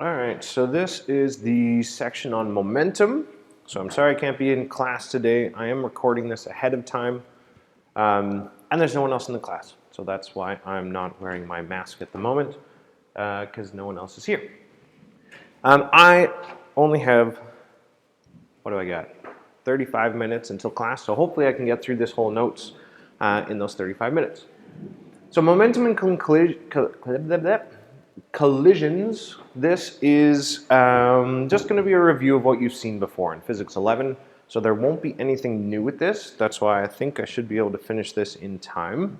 All right, so this is the section on momentum. So I'm sorry I can't be in class today. I am recording this ahead of time, and there's no one else in the class. So that's why I'm not wearing my mask at the moment, because no one else is here. I only have, what do I got? 35 minutes until class, so hopefully I can get through this whole notes in those 35 minutes. So momentum and collisions, this is just going to be a review of what you've seen before in Physics 11. So there won't be anything new with this. That's why I think I should be able to finish this in time.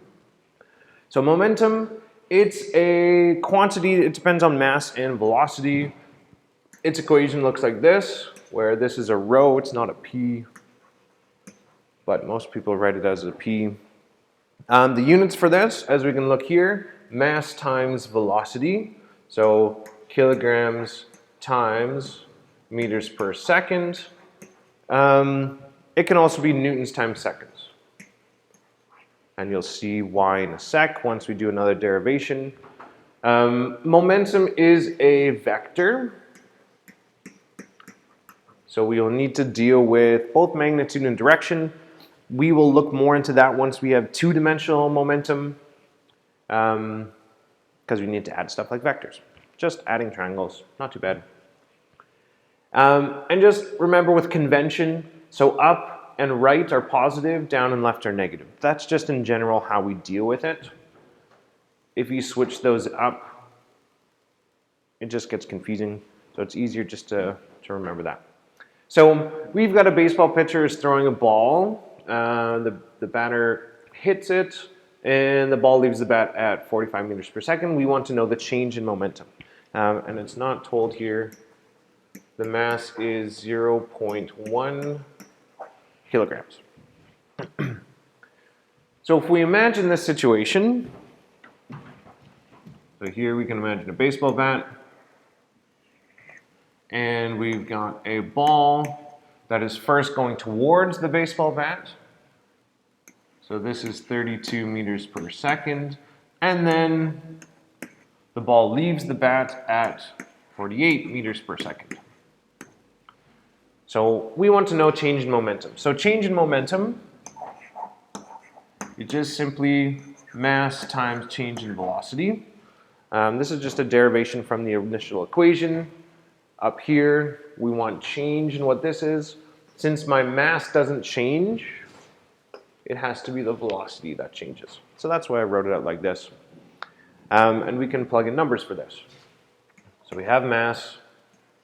So momentum, it's a quantity, it depends on mass and velocity. Its equation looks like this, where this is a rho, it's not a p, but most people write it as a p. The units for this, as we can look here, mass times velocity. So kilograms times meters per second. It can also be newtons times seconds. And you'll see why in a sec once we do another derivation. Momentum is a vector. So we will need to deal with both magnitude and direction. We will look more into that once we have two-dimensional momentum, because we need to add stuff like vectors. Just adding triangles, not too bad. And just remember with convention, so up and right are positive, down and left are negative. That's just in general how we deal with it. If you switch those up, it just gets confusing. So it's easier just to remember that. So we've got a baseball pitcher is throwing a ball. The batter hits it, and the ball leaves the bat at 45 meters per second. We want to know the change in momentum. And it's not told here. The mass is 0.1 kilograms. So if we imagine this situation, so here we can imagine a baseball bat, and we've got a ball that is first going towards the baseball bat. So this is 32 meters per second. And then the ball leaves the bat at 48 meters per second. So we want to know change in momentum. So change in momentum, you just simply mass times change in velocity. This is just a derivation from the initial equation. Up here, we want change in what this is. Since my mass doesn't change, it has to be the velocity that changes. So that's why I wrote it out like this. And we can plug in numbers for this. So we have mass.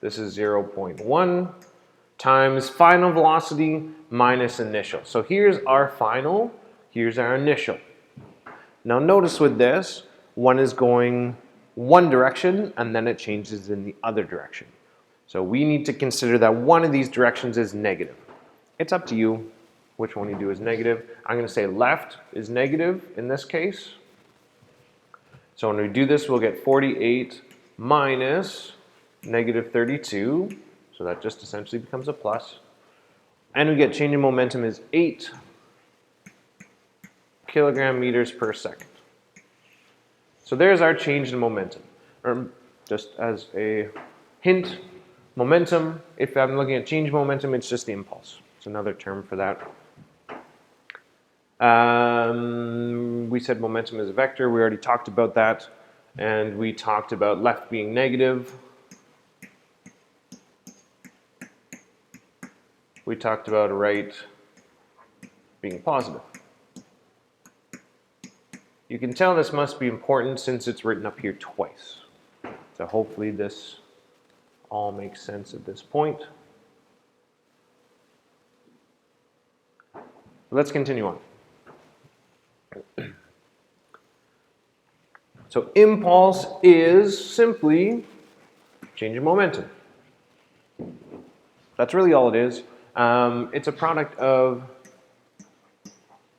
This is 0.1 times final velocity minus initial. So here's our final. Here's our initial. Now notice with this, one is going one direction, and then it changes in the other direction. So we need to consider that one of these directions is negative. It's up to you which one you do is negative. I'm going to say left is negative in this case. So when we do this, we'll get 48 minus negative 32. So that just essentially becomes a plus. And we get change in momentum is 8 kilogram meters per second. So there's our change in momentum. Just as a hint, momentum, if I'm looking at change momentum, it's just the impulse. It's another term for that. We said momentum is a vector. We already talked about that. And we talked about left being negative. We talked about right being positive. You can tell this must be important since it's written up here twice. So hopefully this all makes sense at this point. Let's continue on. So impulse is simply change in momentum. That's really all it is. It's a product of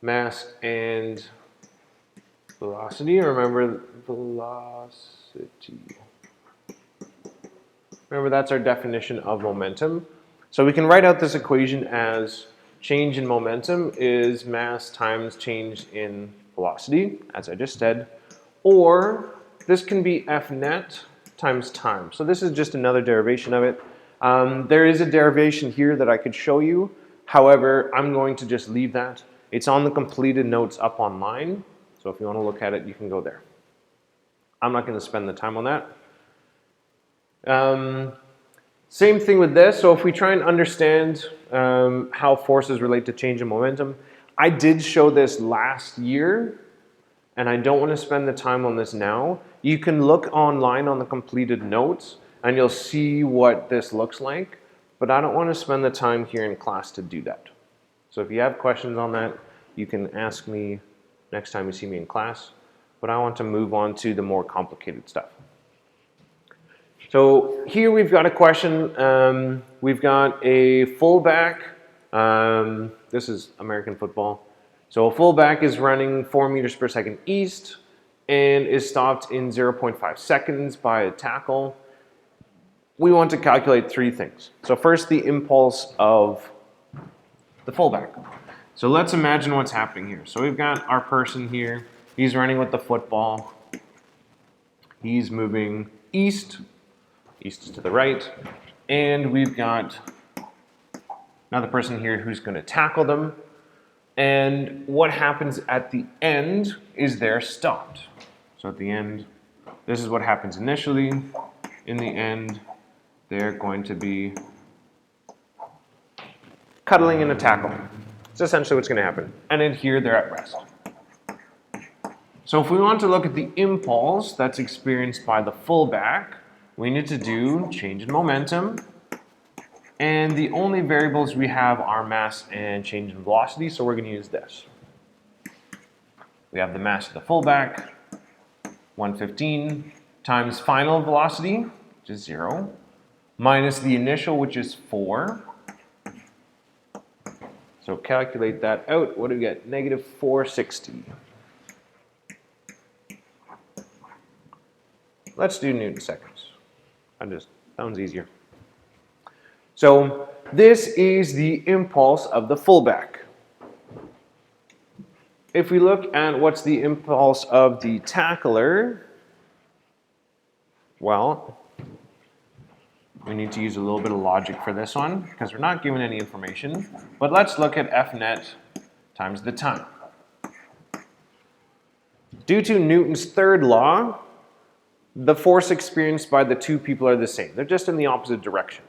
mass and velocity. Remember velocity. Remember that's our definition of momentum. So we can write out this equation as change in momentum is mass times change in velocity, as I just said. Or this can be F net times time. So this is just another derivation of it. There is a derivation here that I could show you. However, I'm going to just leave that. It's on the completed notes up online. So if you want to look at it, you can go there. I'm not going to spend the time on that. Same thing with this. So if we try and understand how forces relate to change in momentum, I did show this last year, and I don't want to spend the time on this now. You can look online on the completed notes, and you'll see what this looks like, but I don't want to spend the time here in class to do that. So if you have questions on that, you can ask me next time you see me in class, but I want to move on to the more complicated stuff. So here we've got a question. We've got a fullback. This is American football. So a fullback is running 4 meters per second east and is stopped in 0.5 seconds by a tackle. We want to calculate 3 things. So first, the impulse of the fullback. So let's imagine what's happening here. So we've got our person here. He's running with the football. He's moving east. East is to the right. And we've got another person here who's going to tackle them. And what happens at the end is they're stopped. So at the end, this is what happens initially. In the end, they're going to be cuddling in a tackle. It's essentially what's going to happen. And then here, they're at rest. So if we want to look at the impulse that's experienced by the fullback, we need to do change in momentum. And the only variables we have are mass and change in velocity, so we're going to use this. We have the mass of the fullback, 115, times final velocity, which is 0, minus the initial, which is 4. So calculate that out. What do we get? Negative 460. Let's do Newton seconds. Sounds easier. So this is the impulse of the fullback. If we look at what's the impulse of the tackler, well, we need to use a little bit of logic for this one because we're not given any information. But let's look at F net times the time. Due to Newton's third law, the force experienced by the 2 people are the same. They're just in the opposite direction.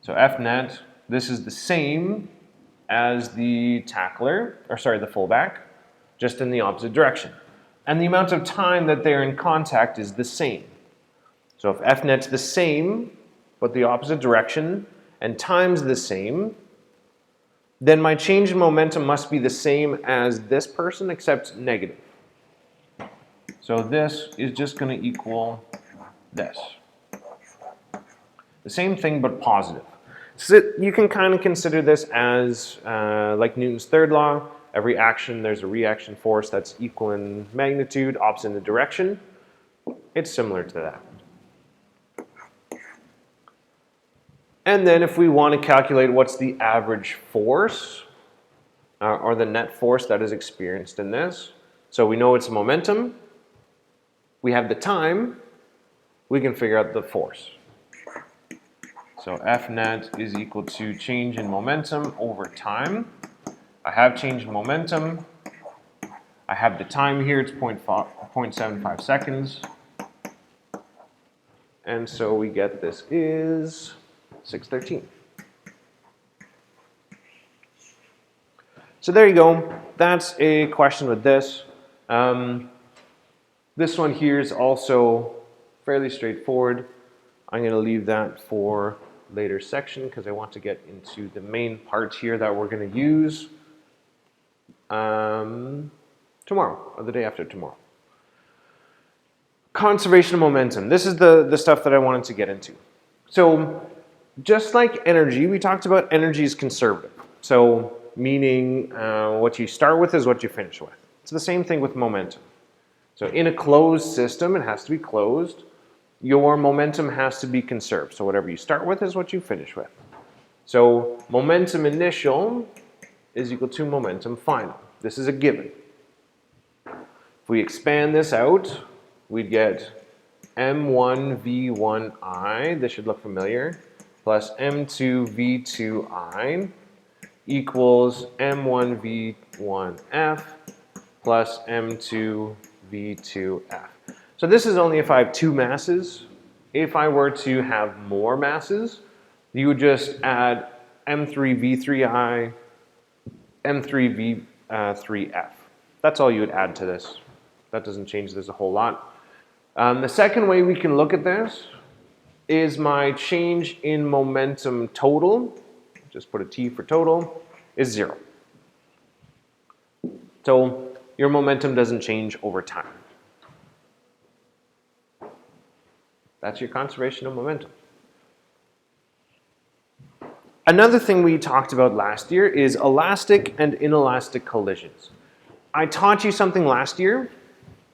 So F net, this is the same as the the fullback, just in the opposite direction. And the amount of time that they're in contact is the same. So if F net's the same, but the opposite direction, and time's the same, then my change in momentum must be the same as this person, except negative. So this is just going to equal this. The same thing, but positive. So you can kind of consider this as like Newton's third law. Every action, there's a reaction force that's equal in magnitude, opposite in the direction. It's similar to that. And then if we want to calculate what's the average force, or the net force that is experienced in this. So we know it's momentum. We have the time. We can figure out the force. So F net is equal to change in momentum over time. I have change in momentum. I have the time here, it's 0.75 seconds. And so we get this is 613. So there you go. That's a question with this. This one here is also fairly straightforward. I'm going to leave that for later section because I want to get into the main parts here that we're going to use tomorrow or the day after tomorrow. Conservation of momentum. This is the stuff that I wanted to get into. So just like energy, we talked about energy is conservative. So meaning what you start with is what you finish with. It's the same thing with momentum. So in a closed system, it has to be closed. Your momentum has to be conserved. So whatever you start with is what you finish with. So momentum initial is equal to momentum final. This is a given. If we expand this out, we'd get m1v1i, this should look familiar, plus m2v2i equals m1v1f plus m2v2f. So this is only if I have two masses. If I were to have more masses, you would just add m3v3i, m3v3f. That's all you would add to this. That doesn't change this a whole lot. The second way we can look at this is my change in momentum total, just put a T for total, is 0. So your momentum doesn't change over time. That's your conservation of momentum. Another thing we talked about last year is elastic and inelastic collisions. I taught you something last year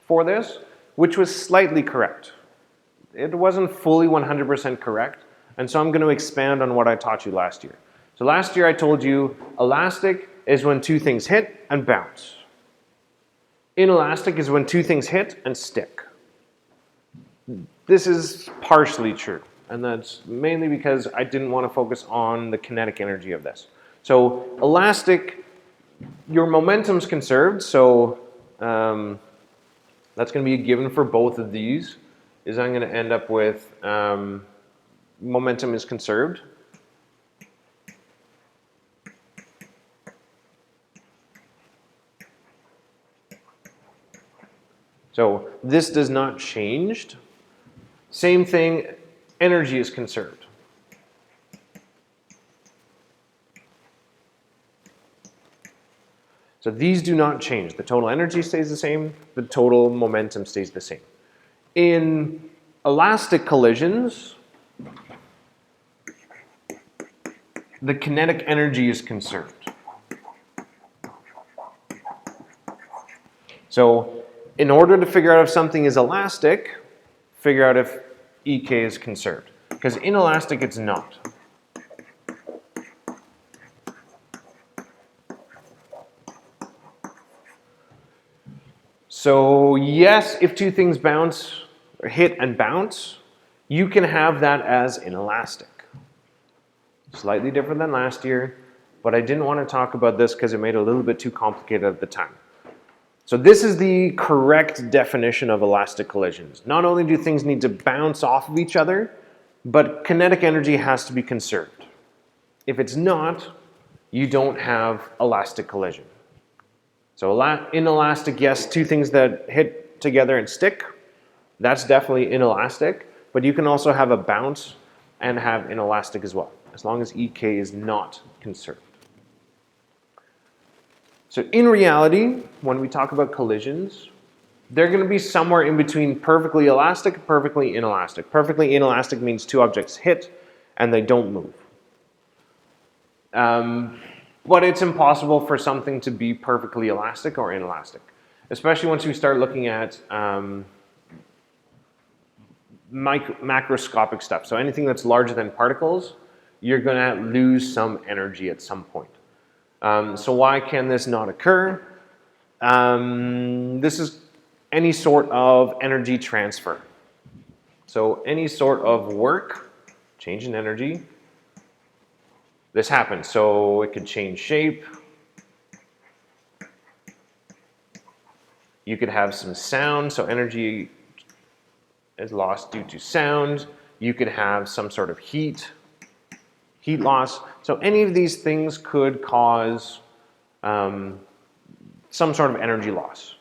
for this, which was slightly correct. It wasn't fully 100% correct, and so I'm going to expand on what I taught you last year. So last year I told you elastic is when two things hit and bounce. Inelastic is when two things hit and stick. This is partially true, and that's mainly because I didn't want to focus on the kinetic energy of this. So elastic, your momentum's conserved, so that's going to be a given for both of these, is I'm going to end up with momentum is conserved. So this does not change. Same thing, energy is conserved. So these do not change. The total energy stays the same, the total momentum stays the same. In elastic collisions, the kinetic energy is conserved. So in order to figure out if something is elastic, figure out if EK is conserved. Because inelastic, it's not. So yes, if two things bounce, or hit and bounce, you can have that as inelastic. Slightly different than last year, but I didn't want to talk about this because it made it a little bit too complicated at the time. So this is the correct definition of elastic collisions. Not only do things need to bounce off of each other, but kinetic energy has to be conserved. If it's not, you don't have elastic collision. So inelastic, yes, two things that hit together and stick, that's definitely inelastic, but you can also have a bounce and have inelastic as well, as long as EK is not conserved. So in reality, when we talk about collisions, they're going to be somewhere in between perfectly elastic and perfectly inelastic. Perfectly inelastic means two objects hit and they don't move. But it's impossible for something to be perfectly elastic or inelastic, especially once we start looking at macroscopic stuff. So anything that's larger than particles, you're going to lose some energy at some point. So why can this not occur? This is any sort of energy transfer. So any sort of work, change in energy, this happens. So it could change shape. You could have some sound, so energy is lost due to sound. You could have some sort of heat loss. So any of these things could cause some sort of energy loss.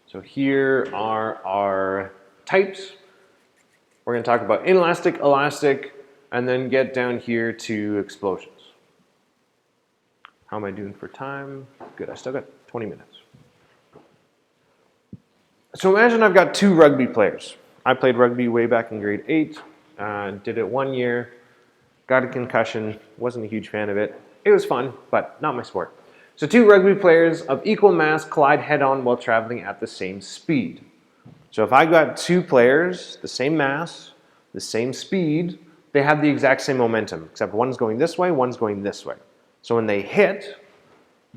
So here are our types. We're going to talk about inelastic, elastic, and then get down here to explosions. How am I doing for time? Good, I still got 20 minutes. So imagine I've got two rugby players. I played rugby way back in grade 8, did it 1 year, got a concussion, wasn't a huge fan of it. It was fun, but not my sport. So two rugby players of equal mass collide head-on while traveling at the same speed. So if I got two players, the same mass, the same speed, they have the exact same momentum, except one's going this way, one's going this way. So when they hit,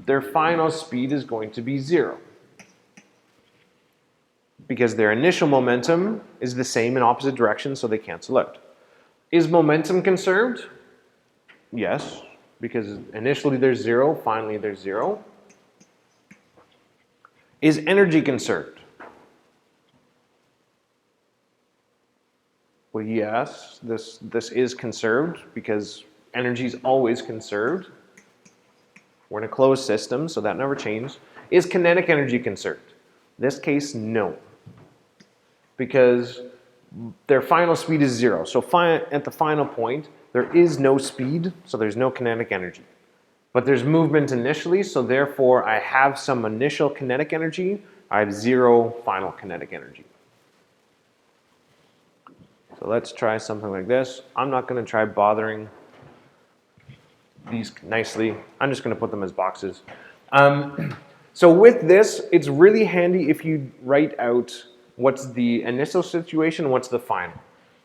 their final speed is going to be 0. Because their initial momentum is the same in opposite directions, so they cancel out. Is momentum conserved? Yes, because initially there's 0, finally there's 0. Is energy conserved? Well, yes, this is conserved because energy is always conserved. We're in a closed system, so that never changed. Is kinetic energy conserved? In this case, no. Because their final speed is 0. So at the final point, there is no speed, so there's no kinetic energy. But there's movement initially, so therefore I have some initial kinetic energy. I have 0 final kinetic energy. So let's try something like this. I'm not going to try bothering these nicely. I'm just going to put them as boxes. So with this, it's really handy if you write out what's the initial situation, what's the final.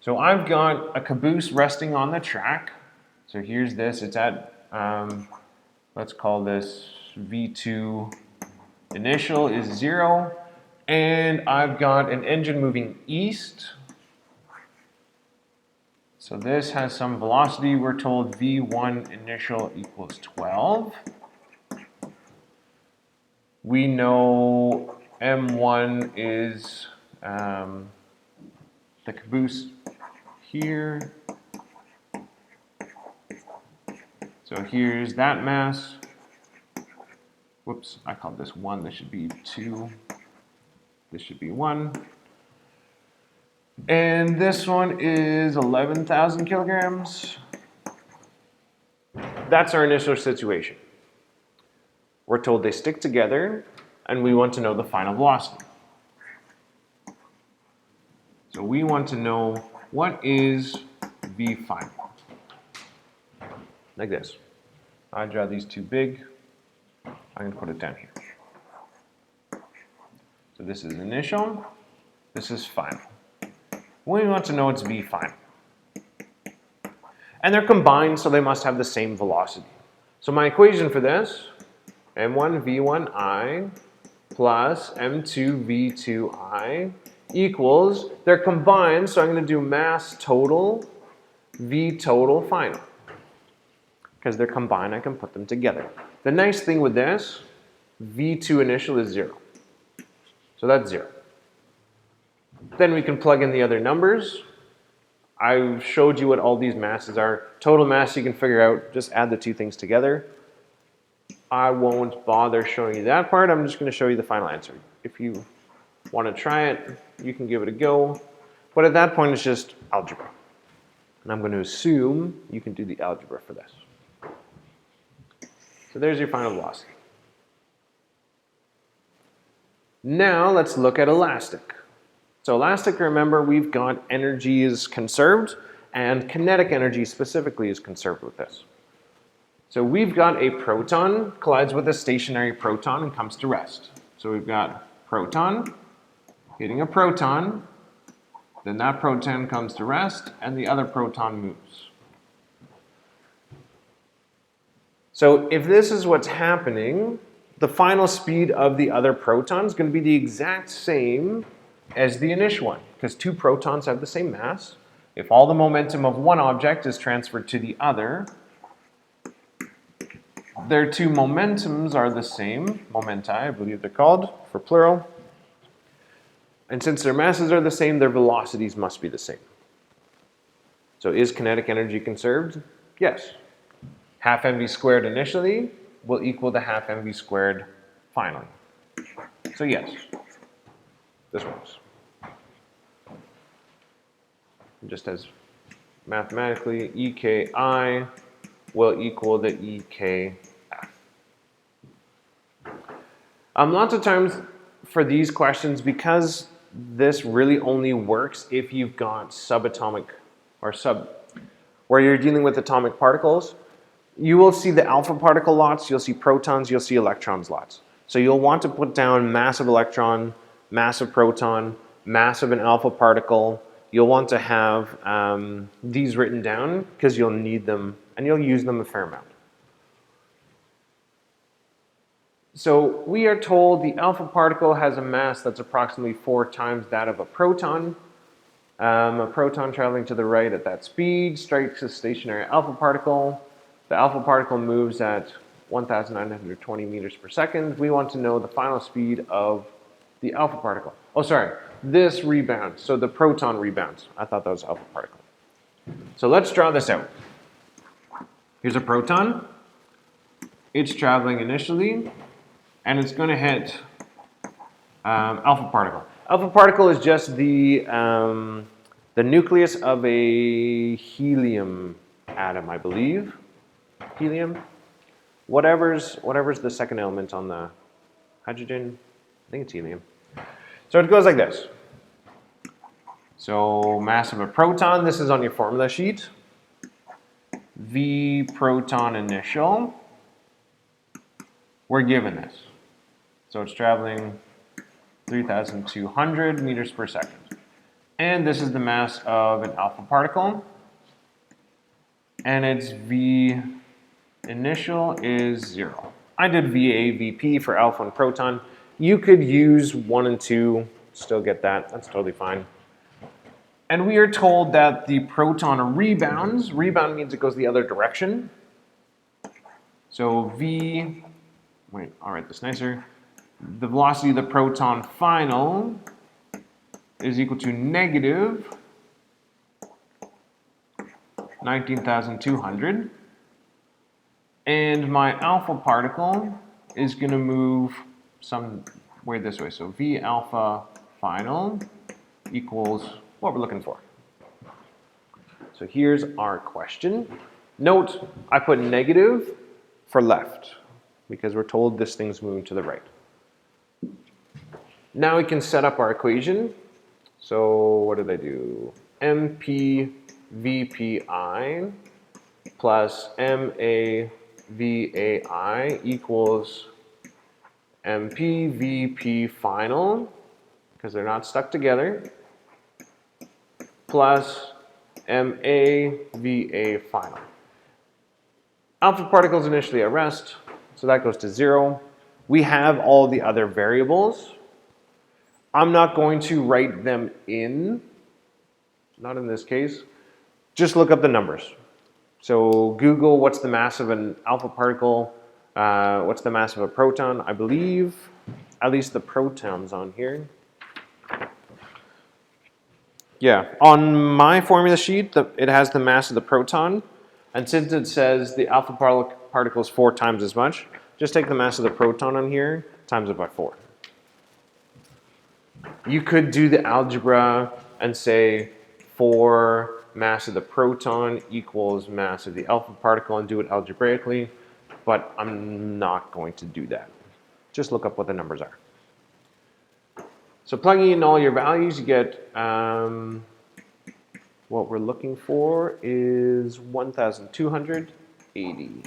So I've got a caboose resting on the track. So here's this. It's at, let's call this V2 initial is 0. And I've got an engine moving east. So this has some velocity. We're told V1 initial equals 12. We know M1 is the caboose here. So here's that mass. Whoops, I called this 1. This should be 2. This should be 1. And this one is 11,000 kilograms. That's our initial situation. We're told they stick together, and we want to know the final velocity. So we want to know what is V final. Like this. I draw these too big. I'm going to put it down here. So this is initial. This is final. We want to know it's V final. And they're combined, so they must have the same velocity. So my equation for this, M1 V1I plus M2 V2I equals, they're combined, so I'm going to do mass total V total final. Because they're combined, I can put them together. The nice thing with this, V2 initial is 0. So that's 0. Then we can plug in the other numbers. I showed you what all these masses are. Total mass you can figure out, just add the two things together. I won't bother showing you that part. I'm just going to show you the final answer. If you want to try it, you can give it a go. But at that point, it's just algebra. And I'm going to assume you can do the algebra for this. So there's your final velocity. Now let's look at elastic. So elastic, remember, we've got energy is conserved, and kinetic energy specifically is conserved with this. So we've got a proton collides with a stationary proton and comes to rest. So we've got proton hitting a proton, then that proton comes to rest, and the other proton moves. So if this is what's happening, the final speed of the other proton is going to be the exact same as the initial one, because two protons have the same mass. If all the momentum of one object is transferred to the other, their two momentums are the same, momenti, I believe they're called, for plural. And since their masses are the same, their velocities must be the same. So is kinetic energy conserved? Yes. Half mv squared initially will equal to half mv squared finally. So yes, this works. Just as mathematically, EKI will equal the EKF. Lots of times for these questions, because this really only works if you've got subatomic or where you're dealing with atomic particles, you will see the alpha particle lots, you'll see protons, you'll see electrons lots. So you'll want to put down mass of electron, mass of proton, mass of an alpha particle. You'll want to have these written down because you'll need them and you'll use them a fair amount. So we are told the alpha particle has a mass that's approximately 4 times that of a proton. A proton traveling to the right at that speed strikes a stationary alpha particle. The alpha particle moves at 1,920 meters per second. We want to know the final speed of the alpha particle. Oh, sorry, this rebounds. So the proton rebounds. I thought that was alpha particle. So let's draw this out. Here's a proton. It's traveling initially, and it's going to hit alpha particle. Alpha particle is just the nucleus of a helium atom, I believe. Helium. Whatever's the second element on the hydrogen. I think it's helium. So it goes like this. So mass of a proton, this is on your formula sheet. V proton initial. We're given this. So it's traveling 3,200 meters per second. And this is the mass of an alpha particle. And its V initial is 0. I did VA, VP for alpha and proton. You could use 1 and 2, still get that. That's totally fine. And we are told that the proton rebounds. Rebound means it goes the other direction. So I'll write this nicer. The velocity of the proton final is equal to negative 19,200. And my alpha particle is going to move somewhere this way. So V alpha final equals what we're looking for. So here's our question. Note, I put negative for left because we're told this thing's moving to the right. Now we can set up our equation. So what did I do? MP VPI plus MA VAI equals MP VP final, because they're not stuck together, plus MA VA final. Alpha particles initially at rest, so that goes to 0. We have all the other variables. I'm not going to write them in, not in this case. Just look up the numbers. So Google what's the mass of an alpha particle, what's the mass of a proton. I believe at least the proton's on here. Yeah, on my formula sheet, it has the mass of the proton. And since it says the alpha particle is 4 times as much, just take the mass of the proton on here, times it by 4. You could do the algebra and say 4 mass of the proton equals mass of the alpha particle and do it algebraically, but I'm not going to do that. Just look up what the numbers are. So plugging in all your values, you get what we're looking for is 1,280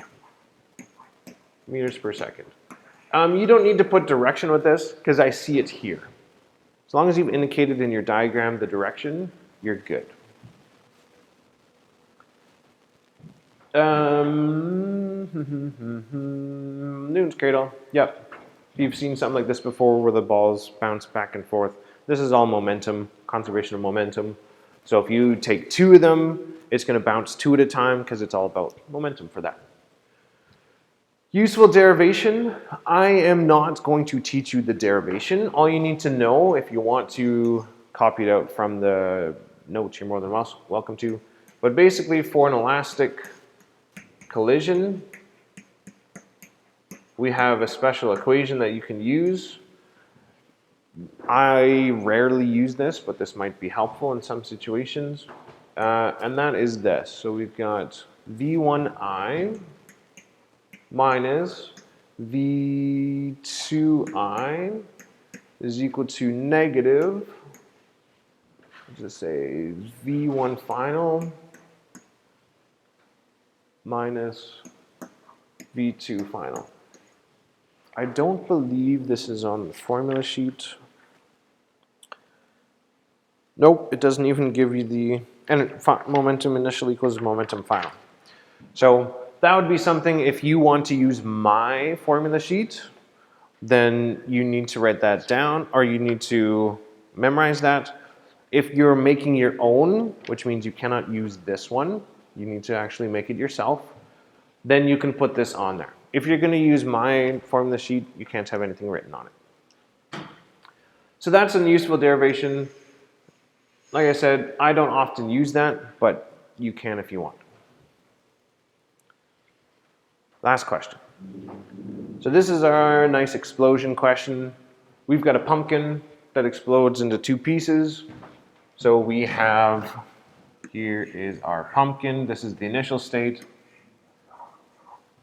meters per second. You don't need to put direction with this because I see it here. As long as you've indicated in your diagram the direction, you're good. Newton's cradle, yep. You've seen something like this before where the balls bounce back and forth. This is all momentum, conservation of momentum. So if you take 2 of them, it's going to bounce 2 at a time because it's all about momentum for that. Useful derivation, I am not going to teach you the derivation. All you need to know, if you want to copy it out from the notes, you're more than welcome to. But basically for an elastic collision, we have a special equation that you can use. I rarely use this, but this might be helpful in some situations. And that is this. So we've got V1I minus V2I is equal to negative, let's just say V1 final minus V2 final. I don't believe this is on the formula sheet. Nope, it doesn't even give you the, and momentum initial equals momentum final. So that would be something if you want to use my formula sheet, then you need to write that down, or you need to memorize that. If you're making your own, which means you cannot use this one, you need to actually make it yourself, then you can put this on there. If you're going to use my formula sheet, you can't have anything written on it. So that's a useful derivation. Like I said, I don't often use that, but you can if you want. Last question. So this is our nice explosion question. We've got a pumpkin that explodes into two pieces. So we have, here is our pumpkin. This is the initial state.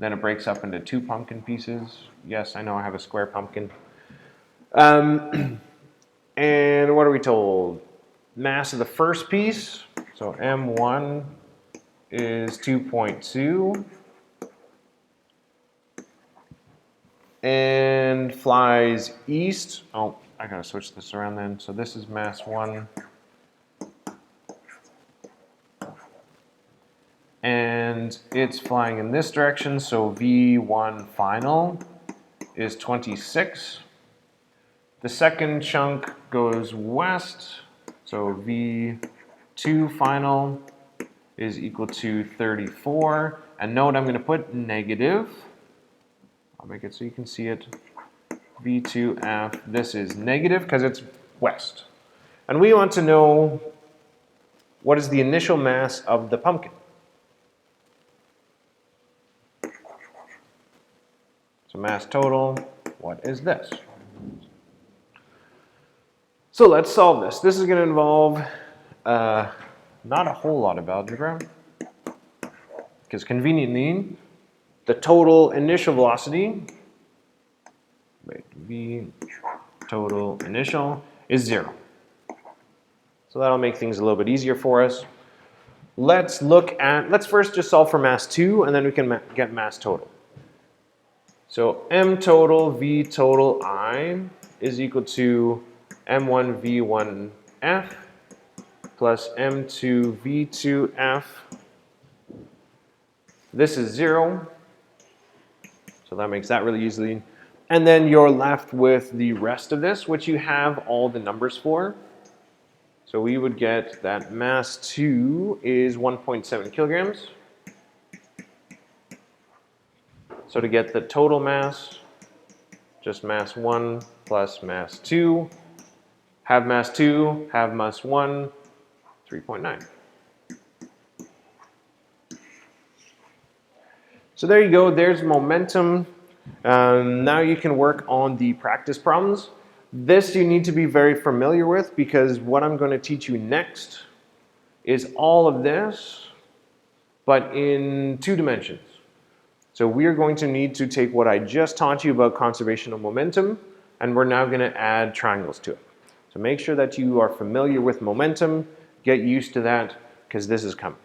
Then it breaks up into two pumpkin pieces. Yes, I know I have a square pumpkin. And what are we told? Mass of the first piece, so M1 is 2.2. And flies east. Oh, I gotta switch this around then. So this is mass 1. And it's flying in this direction, so V1 final is 26. The second chunk goes west, so V2 final is equal to 34. And note I'm going to put negative. I'll make it so you can see it. V2F, this is negative because it's west. And we want to know what is the initial mass of the pumpkin. So mass total, what is this? So let's solve this. This is going to involve not a whole lot of algebra, because conveniently, the total initial velocity, V total initial, is 0. So that'll make things a little bit easier for us. Let's first just solve for mass 2, and then we can get mass total. So M total V total I is equal to M1 V1F plus M2 V2F. This is 0, so that makes that really easy. And then you're left with the rest of this, which you have all the numbers for. So we would get that mass 2 is 1.7 kilograms. So to get the total mass, just mass 1 plus mass 2, have mass 2, have mass 1, 3.9. So there you go, there's momentum. Now you can work on the practice problems. This you need to be very familiar with, because what I'm going to teach you next is all of this, but in 2 dimensions. So we're going to need to take what I just taught you about conservation of momentum, and we're now going to add triangles to it. So make sure that you are familiar with momentum, get used to that, because this is coming.